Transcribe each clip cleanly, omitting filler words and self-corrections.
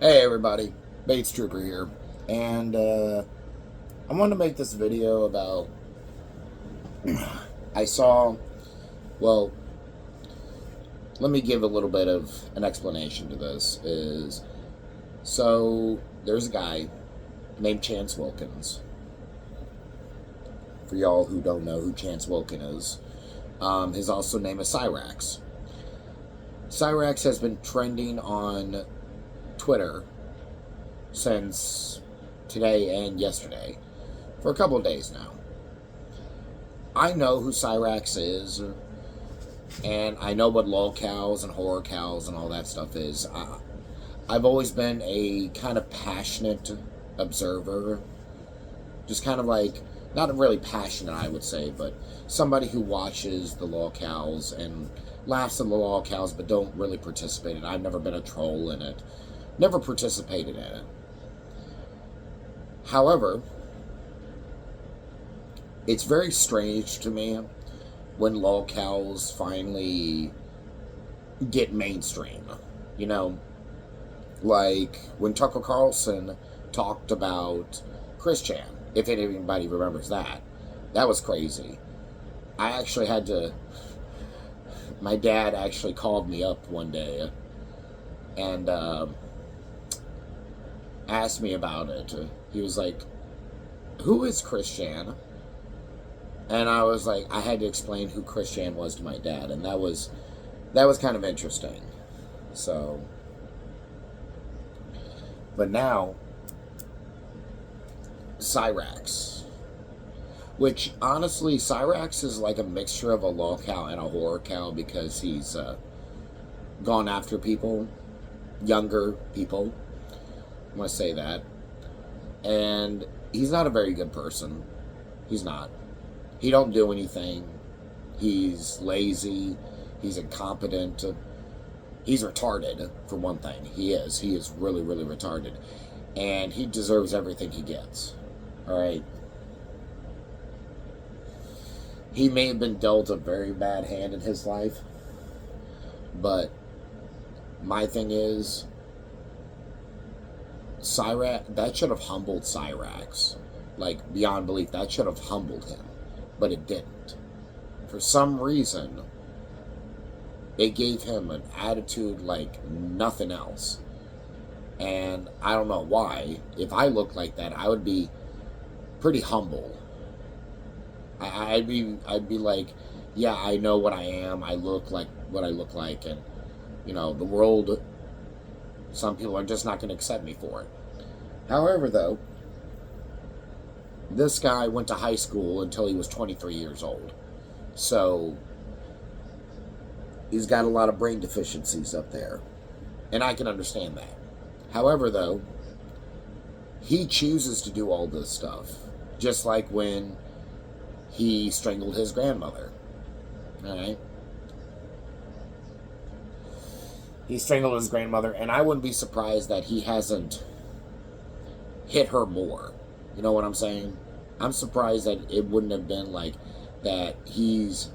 Hey everybody, Bates Trooper here, and I wanted to make this video about. I saw. Well, let me give a little bit of an explanation to this. There's a guy named Chance Wilkins. For y'all who don't know who Chance Wilkins is, his also name is cyraxx. Cyraxx has been trending on Twitter since today and yesterday for a couple of days now. I know who cyraxx is, and I know what lolcows and horror cows and all that stuff is. I've always been a kind of passionate observer, just kind of like, not really passionate, I would say, but somebody who watches the lolcows and laughs at the lolcows but don't really participate in it. I've never been a troll in it, never participated in it. However, it's very strange to me when lolcows finally get mainstream. You know, like when Tucker Carlson talked about Christian, if anybody remembers that. That was crazy. I actually had to. My dad actually called me up one day and asked me about it. He was like, "Who is Christian?" And I was like, I had to explain who Christian was to my dad, and that was kind of interesting. So, but now, cyraxx, which honestly, cyraxx is like a mixture of a lolcow and a horror cow because he's gone after people, younger people. I'm gonna say that, and he's not a very good person. He's not. He don't do anything. He's lazy. He's incompetent. He's retarded, for one thing. He is. He is really, really retarded. And he deserves everything he gets. Alright? He may have been dealt a very bad hand in his life. But my thing is, cyraxx, that should have humbled cyraxx. Like, beyond belief. That should have humbled him. But it didn't. For some reason, it gave him an attitude like nothing else. And I don't know why. If I looked like that, I would be pretty humble. I'd be like, yeah, I know what I am. I look like what I look like, and the world. Some people are just not going to accept me for it. However, though, this guy went to high school until he was 23 years old. So, he's got a lot of brain deficiencies up there. And I can understand that. However, though, he chooses to do all this stuff. Just like when he strangled his grandmother. Alright? He strangled his grandmother, and I wouldn't be surprised that he hasn't hit her more. You know what I'm saying? I'm surprised that it wouldn't have been like that he's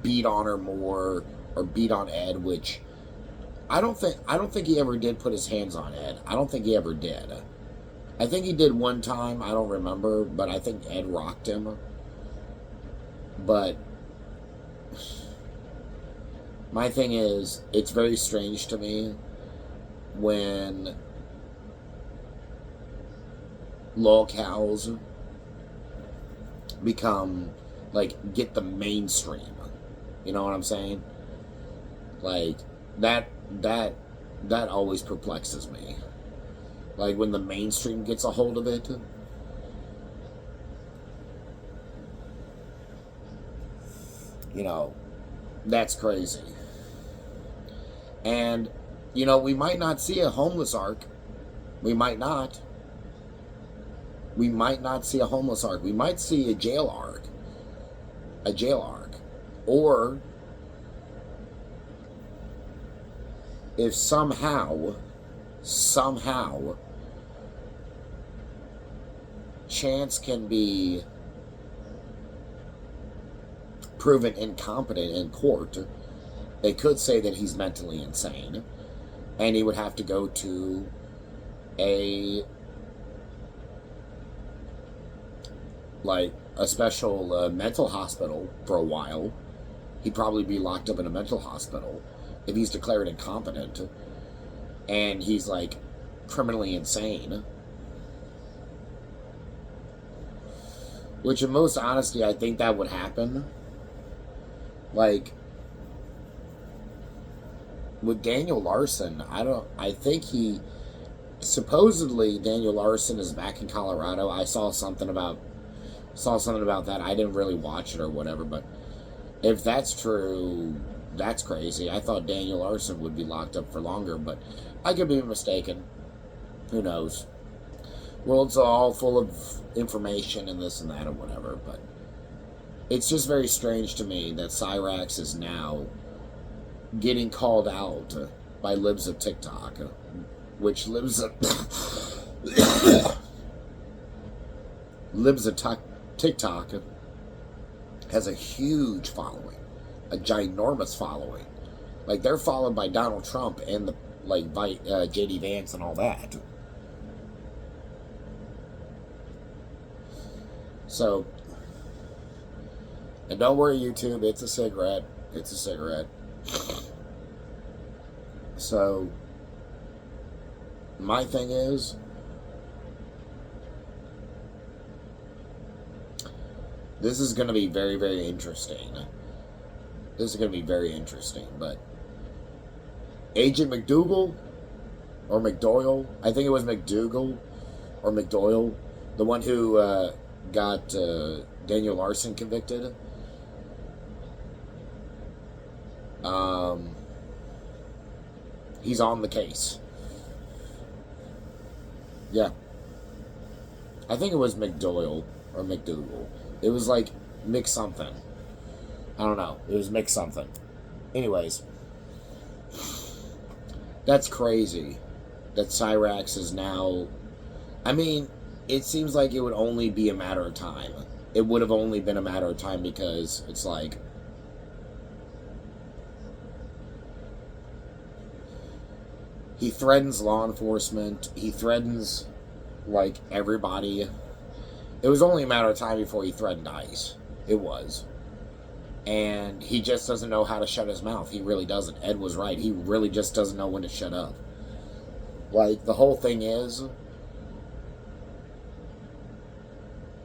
beat on her more or beat on Ed, which I don't think he ever did put his hands on Ed. I don't think he ever did. I think he did one time, I don't remember, but I think Ed rocked him. But my thing is, it's very strange to me when lolcows become, like, get the mainstream. You know what I'm saying? Like, that always perplexes me. Like, when the mainstream gets a hold of it. That's crazy. And, we might not see a homeless arc. We might not. We might not see a homeless arc. We might see a jail arc. A jail arc. Or if somehow Chance can be proven incompetent in court, they could say that he's mentally insane, and he would have to go to a special mental hospital for a while. He'd probably be locked up in a mental hospital if he's declared incompetent and he's like criminally insane. Which, in most honesty, I think that would happen. Like, with Daniel Larson, I think supposedly Daniel Larson is back in Colorado. I saw something about that. I didn't really watch it or whatever, but if that's true, that's crazy. I thought Daniel Larson would be locked up for longer, but I could be mistaken. Who knows? World's all full of information and this and that and whatever, but it's just very strange to me that cyraxx is now getting called out by libs of TikTok, which libs of TikTok has a huge following, a ginormous following. Like, they're followed by Donald Trump and by J.D. Vance and all that. So, and don't worry, YouTube, it's a cigarette. It's a cigarette. So, my thing is, this is going to be very, very interesting. This is going to be very interesting, but Agent McDougal, or McDoyle, I think it was McDougal, or McDoyle, the one who got Daniel Larson convicted. He's on the case. Yeah. I think it was McDoyle or McDougal. It was like Mick something. I don't know. It was Mick something. Anyways. That's crazy. That cyraxx is now... I mean, it seems like it would only be a matter of time. It would have only been a matter of time because it's like... he threatens law enforcement. He threatens, like, everybody. It was only a matter of time before he threatened ICE. It was. And he just doesn't know how to shut his mouth. He really doesn't. Ed was right. He really just doesn't know when to shut up. Like, the whole thing is...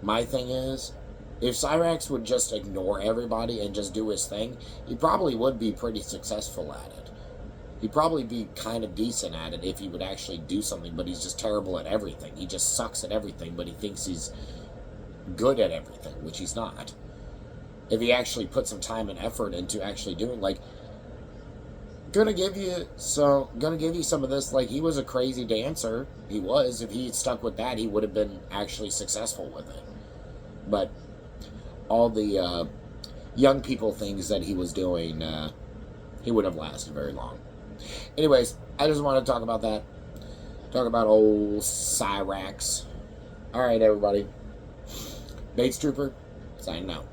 my thing is, if cyraxx would just ignore everybody and just do his thing, he probably would be pretty successful at it. He'd probably be kind of decent at it if he would actually do something, but he's just terrible at everything. He just sucks at everything, but he thinks he's good at everything, which he's not. If he actually put some time and effort into actually doing, like, gonna give you some of this. Like, he was a crazy dancer. He was. If he had stuck with that, he would have been actually successful with it. But all the young people things that he was doing, he wouldn't have lasted very long. Anyways, I just want to talk about that. Talk about old cyraxx. Alright, everybody. Bates Trooper, signing out.